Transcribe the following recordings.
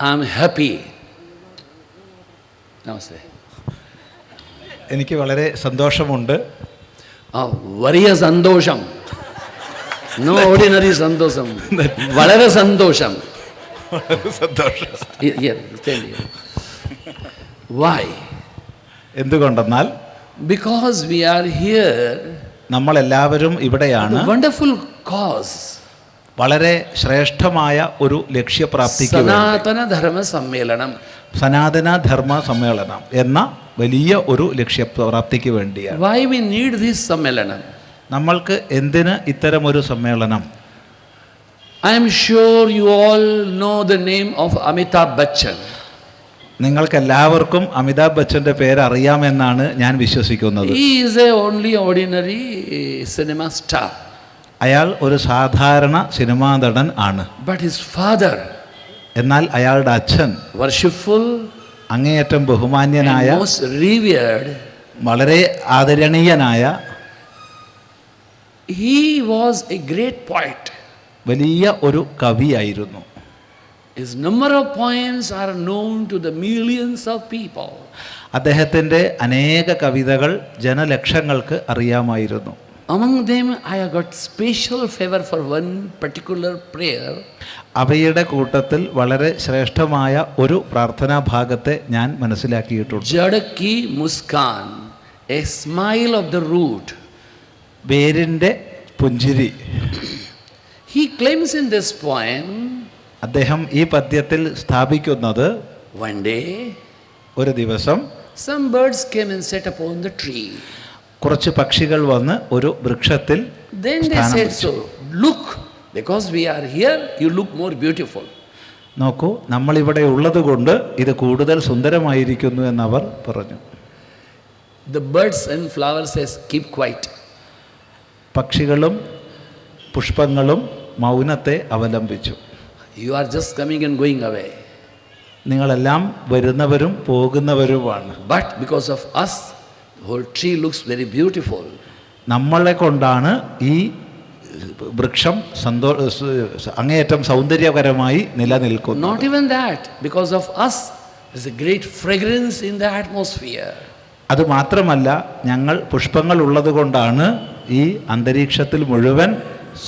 I'm happy. Namaste. എനിക്ക് വളരെ സന്തോഷമുണ്ട്. വലിയ സന്തോഷം. No ordinary സന്തോഷം. വളരെ സന്തോഷം. സന്തോഷം. Why? എന്തുകൊണ്ടെന്നാൽ Because we are here. നമ്മളെല്ലാവരും ഇവിടെയാണ്. Wonderful cause. വളരെ ശ്രേഷ്ഠമായ ഒരു ലക്ഷ്യപ്രാപ്തിക്ക് സനാതന ധർമ്മ സമ്മേളനം. സനാതന ധർമ്മ സമ്മേളനം എന്ന വലിയ ഒരു ലക്ഷ്യപ്രാപ്തിക്ക് വേണ്ടിയാണ്. Why we need this സമ്മേളനം? നമ്മൾക്ക് എന്തിന് ഇത്തരമൊരു സമ്മേളനം? I am sure you all know the name of Amitabh Bachchan. നിങ്ങൾക്ക് എല്ലാവർക്കും അമിതാഭ് ബച്ചൻ്റെ പേര് അറിയാമെന്നാണ് ഞാൻ വിശ്വസിക്കുന്നത്. He is a only ordinary cinema star. അയാൾ ഒരു സാധാരണ സിനിമാ നടൻ ആണ്. But his father, എന്നാൽ അയാളുടെ അച്ഛൻ worshipful, അങ്ങേയറ്റം ബഹുമാന്യനായ, most revered, വളരെ ആദരണീയനായ, he was a great poet. വലിയ ഒരു കവിയായിരുന്നു. His number of poems are known to the millions of people. അദ്ദേഹത്തിൻ്റെ അനേക കവിതകൾ ജനലക്ഷങ്ങൾക്ക് അറിയാമായിരുന്നു. Among them I have got special favor for one particular prayer. അവയുടെ കൂട്ടത്തിൽ വളരെ ശ്രേഷ്ഠമായ ഒരു പ്രാർത്ഥനാ ഭാഗത്തെ ഞാൻ മനസ്സിലാക്കിയിട്ടുണ്ട്. Jadki Muskan, a smile of the root. വേരിൻ്റെ പുഞ്ചിരി. He claims in this poem, അദ്ദേഹം ഈ പദ്യത്തിൽ സ്ഥാപിക്കുന്നത്, one day ഒരു ദിവസം some birds came and sat upon the tree. കുറച്ച് പക്ഷികൾ വന്ന് ഒരു വൃക്ഷത്തിൽ Then they said, so look, because we are here, you look more beautiful. നോക്കൂ, നമ്മളിവിടെ ഉള്ളത് കൊണ്ട് ഇത് കൂടുതൽ സുന്ദരമായിരിക്കുന്നു എന്നവർ പറഞ്ഞു. The birds and flowers says, keep quiet. പക്ഷികളും പുഷ്പങ്ങളും മൗനത്തെ അവലംബിച്ചു. You are just coming and going away. നിങ്ങളെല്ലാം വരുന്നവരും പോകുന്നവരുമാണ്. But because of us, the whole tree looks very beautiful. നമ്മളെ കൊണ്ടാണ് ഈ വൃക്ഷം അങ്ങേയറ്റം സൗന്ദര്യകരമായി നിലനിൽക്കുന്നത്. Not even that, because of us, there is a great fragrance in the atmosphere. അത് മാത്രമല്ല, ഞങ്ങൾ പുഷ്പങ്ങൾ ഉള്ളത് കൊണ്ടാണ് ഈ അന്തരീക്ഷത്തിൽ മുഴുവൻ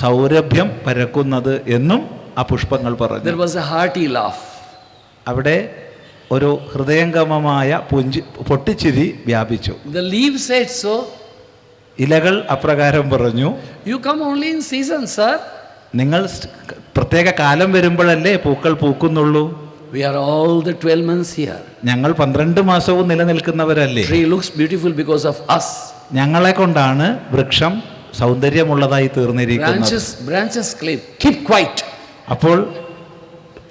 സൗരഭ്യം പരക്കുന്നത് എന്നും ആ പുഷ്പങ്ങൾ പറഞ്ഞു. There was a hearty laugh. അവിടെ ഒരു ഹൃദയംഗമമായ പൊട്ടിച്ചിരി വ്യാപിച്ചു. The leaves said so. ഇലകൾ അപ്രകാരം പറഞ്ഞു, You come only in season, sir. നിങ്ങൾ പ്രത്യേക കാലം വരുമ്പോഴല്ലേ പൂക്കൾ പൂക്കുന്നുള്ളൂ. We are all the 12 months here. ഞങ്ങൾ 12 മാസവും നിലനിൽക്കുന്നവരല്ലേ. Tree looks beautiful because of us. ഞങ്ങളെ കൊണ്ടാണ് വൃക്ഷം സൗന്ദര്യമുള്ളതായി തീർന്നിരിക്കുന്നത്. Branches claim, keep quiet. അപ്പോൾ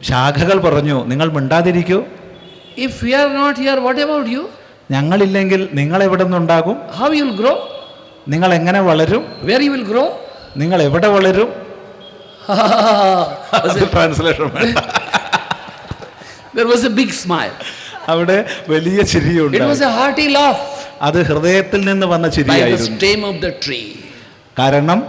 ശാഖകൾ പറഞ്ഞു, നിങ്ങൾ മിണ്ടാതിരിക്കൂ. If we are not here, what about you? ഞങ്ങളില്ലെങ്കിൽ നിങ്ങൾ എവിടെ നിന്നുണ്ടാകും? How you will grow? നിങ്ങൾ എങ്ങനെ വളരും? Where you will grow? നിങ്ങൾ എവിടെ വളരും? Translation. There was a big smile. അവിടെ വലിയ ചിരിയുണ്ട്. It was a hearty laugh. അത് ഹൃദയത്തിൽ നിന്ന് വന്ന By the ചിരിയായിരുന്നു. stem of the tree. കാരണം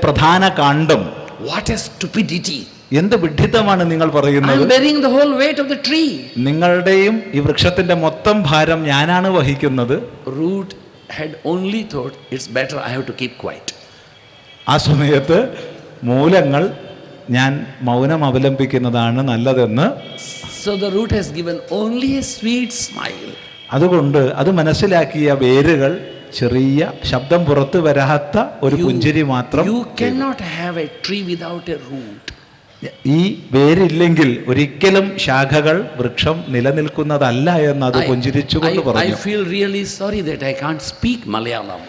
പ്രധാന കാണ്ഡം. What a stupidity. എന്ത് വിഡ്ഢിത്തമാണ് നിങ്ങൾ I പറയുന്നത്? am bearing the whole weight of the tree. നിങ്ങളുടെയും ഈ വൃക്ഷത്തിന്റെ മൊത്തം ഭാരം ഞാനാണ് വഹിക്കുന്നത്. Root had only thought, it's better I have to keep quiet. ആ സമയത്ത് മൂലങ്ങൾ ഞാൻ മൗനം അവലംബിക്കുന്നതാണ് നല്ലതെന്ന്. So the root has given only a sweet smile. അതുകൊണ്ട് അത് മനസ്സിലാക്കിയ വേരുകൾ ചെറിയ ശബ്ദം പുറത്തു വരാത്ത ഒരു പുഞ്ചിരി മാത്രം. You cannot have a tree without a root. ഈ വേരില്ലെങ്കിൽ ഒരിക്കലും ശാഖകൾ വൃക്ഷം നിലനിൽക്കുന്നതല്ല എന്ന് അത് പുഞ്ചിരിച്ചുകൊണ്ട് I പറഞ്ഞു. feel really sorry that I can't speak Malayalam.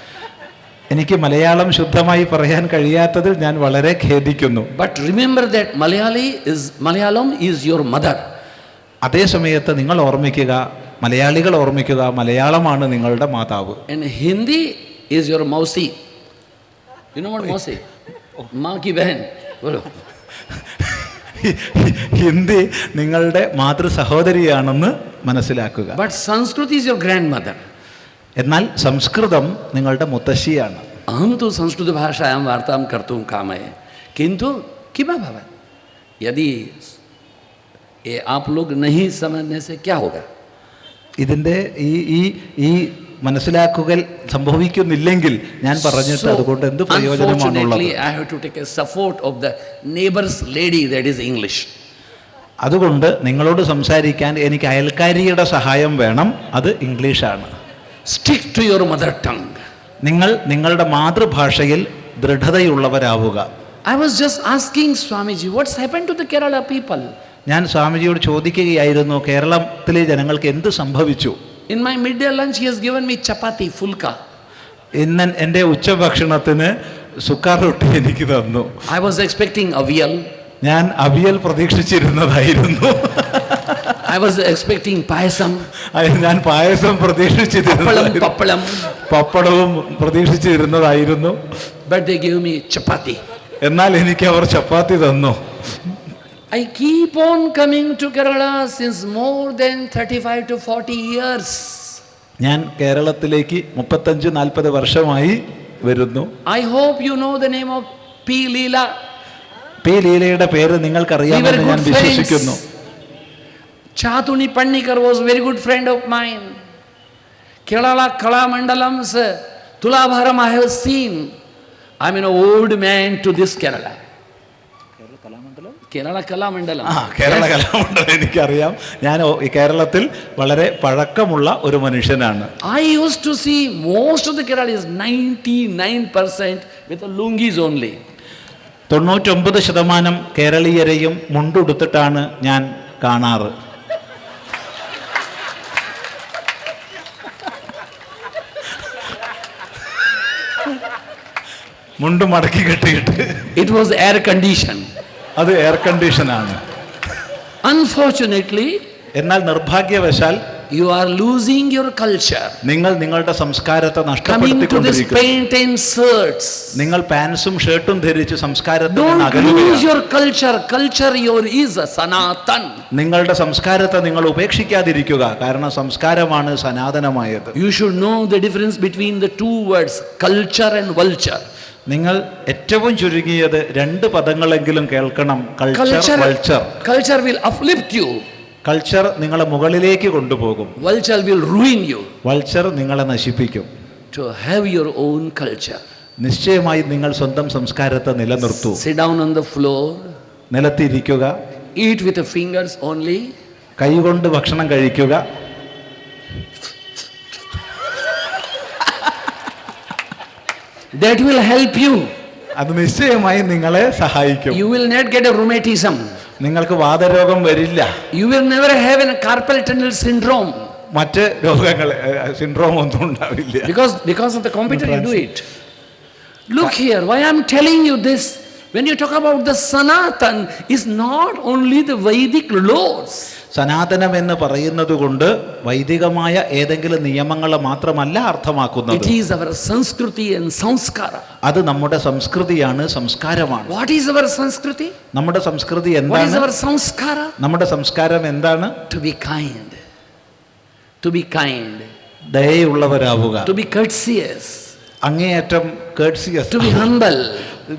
എനിക്ക് മലയാളം ശുദ്ധമായി പറയാൻ കഴിയാത്തതിൽ ഞാൻ വളരെ ഖേദിക്കുന്നു. But remember that Malayalam is your mother. അതേ സമയത്ത് നിങ്ങൾ ഓർമ്മിക്കുക, മലയാളികൾ ഓർമ്മിക്കുക, മലയാളമാണ് നിങ്ങളുടെ മാതാവ്. And Hindi is your mausi. You know what mausi? Maa ki behan. Bolo. Hindi നിങ്ങളുടെ മാതൃ സഹോദരിയാണെന്ന് മനസ്സിലാക്കുക. But Sanskrit is your grandmother. എന്നാൽ സംസ്കൃതം നിങ്ങളുടെ മുത്തശ്ശിയാണ്. अहम तो संस्कृत भाषायां वार्तां कर्तुं कामये, किन्तु किमभवत्? यदि ये आप लोग नहीं समझने से क्या होगा? ഇതിൻ്റെ ഈ മനസ്സിലാക്കുകൽ സംഭവിക്കുന്നില്ലെങ്കിൽ ഞാൻ പറഞ്ഞിട്ട് അതുകൊണ്ട് എന്ത് പ്രയോജനമാണുള്ളത്? Unfortunately, I have to take a support of the neighbor's lady, that is English. അതുകൊണ്ട് നിങ്ങളോട് സംസാരിക്കാൻ എനിക്ക് അയൽക്കാരിയുടെ സഹായം വേണം, അത് ഇംഗ്ലീഷാണ്. Stick to your mother tongue. നിങ്ങൾ നിങ്ങളുടെ മാതൃഭാഷയിൽ ദൃഢതയുള്ളവരാവുക. I was just asking Swamiji, what's happened to the Kerala people? ഞാൻ സ്വാമിജിയോട് ചോദിക്കുകയായിരുന്നു, കേരളത്തിലെ ജനങ്ങൾക്ക് എന്ത് സംഭവിച്ചു? In my midday lunch, he has given me chapati, fulka. ഇന്ന് എൻ്റെ ഉച്ചഭക്ഷണത്തിന് സുക്കാർ റൊട്ടി എനിക്ക് തന്നു. I was expecting avial. ഞാൻ avial പ്രതീക്ഷിച്ചിരുന്നതായിരുന്നു. I was expecting payasam. ഞാൻ പായസം പ്രതീക്ഷിച്ചിരുന്നു, പപ്പടവും പ്രതീക്ഷിച്ചിരുന്നതായിരുന്നു. But they gave me chapati. എന്നാൽ എനിക്ക് അവർ ചപ്പാത്തി തന്നു. I keep on coming to Kerala since more than 35 to 40 years. ഞാൻ കേരളത്തിലേക്ക് 35-40 വർഷമായി വരുന്നു. I hope you know the name of P. Leela. P ലീലയുടെ പേര് നിങ്ങൾക്കറിയാമെന്ന് ഞാൻ വിശ്വസിക്കുന്നു. Chatuni Pannikar was a very good friend of mine. Kerala Kala Mandalam's Tulabharam I have seen. I'm an old man to this Kerala. Kerala Kalamandalam. Kerala Kalamandalam എനിക്കറിയാം. ഞാൻ ഈ കേരളത്തിൽ വളരെ പഴക്കമുള്ള ഒരു മനുഷ്യനാണ്. I used to see most of the Kerala is 99% with the lungis only. 99% കേരളീയരെയും മുണ്ടുടുത്തിട്ടാണ് ഞാൻ കാണാറ്. മുണ്ട് മടക്കി കെട്ടിയിട്ട്. It was air condition. അത് എയർ കണ്ടീഷനാണ്. Unfortunately, എന്നാൽ നിർഭാഗ്യവശാൽ you are losing your culture. നിങ്ങൾ നിങ്ങളുടെ സംസ്കാരത്തെ Coming to this നഷ്ടപ്പെടുത്തിക്കൊണ്ടിരിക്കുന്നു. paint and shirts. നിങ്ങൾ പാൻസും ഷർട്ടും ധരിച്ച് സംസ്കാരത്തിൽ Don't നിന്ന് lose അകലുകയാണ്. your culture. Culture your is a Sanatan. നിങ്ങളുടെ സംസ്കാരത്തെ നിങ്ങൾ ഉപേക്ഷിക്കാതിരിക്കുക, കാരണം സംസ്കാരമാണ് സനാതനമായത്. You should know the difference between the two words, culture and vulture. നിങ്ങൾ ഏറ്റവും ചുരുങ്ങിയത് 2 പദങ്ങളെങ്കിലും കേൾക്കണം. Culture, vulture. Culture will uplift you. Culture നിങ്ങളെ മുകളിലേക്ക് കൊണ്ടുപോകും. Vulture will ruin you. Vulture നിങ്ങളെ നശിപ്പിക്കും. To have your own culture. നിശ്ചയമായി നിങ്ങൾ സ്വന്തം സംസ്കാരത്തെ നിലനിർത്തൂ. Sit down on the floor. നിലത്തിരിക്കുക. Eat with the fingers only. കൈകൊണ്ട് ഭക്ഷണം കഴിക്കുക. That will help you. അത് നിശ്ചയമായി നിങ്ങളെ സഹായിക്കും. You will not get a rheumatism. നിങ്ങൾക്ക് വാതരോഗം വരില്ല. You will never have a carpal tunnel syndrome. മറ്റ് രോഗങ്ങൾ സിൻഡ്രോം ഒന്നും ഉണ്ടാവില്ല. Because of the computer you do it. Look here, why I'm telling you this. When you talk about the Sanatan, is not only the Vedic laws. സനാതനം എന്ന് പറയുന്നത് കൊണ്ട് വൈദികമായ ഏതെങ്കിലും നിയമങ്ങളെ മാത്രമല്ല അർത്ഥമാക്കുന്നത്. It is our Sanskriti and Sanskara. അത് നമ്മുടെ സംസ്കൃതിയാണ്, സംസ്കാരമാണ്. What is our Sanskriti? നമ്മുടെ സംസ്കൃതി What is എന്താണ്? our Sanskara? നമ്മുടെ സംസ്കാരം എന്താണ്? To be kind. To be kind. ദയയുള്ളവരാവുക. To be courteous. അങ്ങേയറ്റം courteous. To be humble.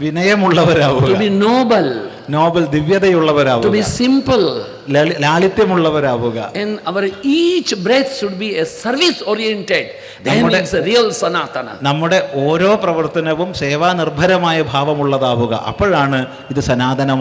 വിനയമുള്ളവരാവുക. To be noble. നോബൽ, ദിവ്യതയുള്ളവരാവുക. To be simple. ലാളിത്യമുള്ളവരാവുക. And our each breath should be a service oriented. Then it's a real Sanatana. നമ്മുടെ ഓരോ പ്രവർത്തനവും സേവാനിർഭരമായ ഭാവമുള്ളതാവുക. അപ്പോഴാണ് ഇത് സനാതനം.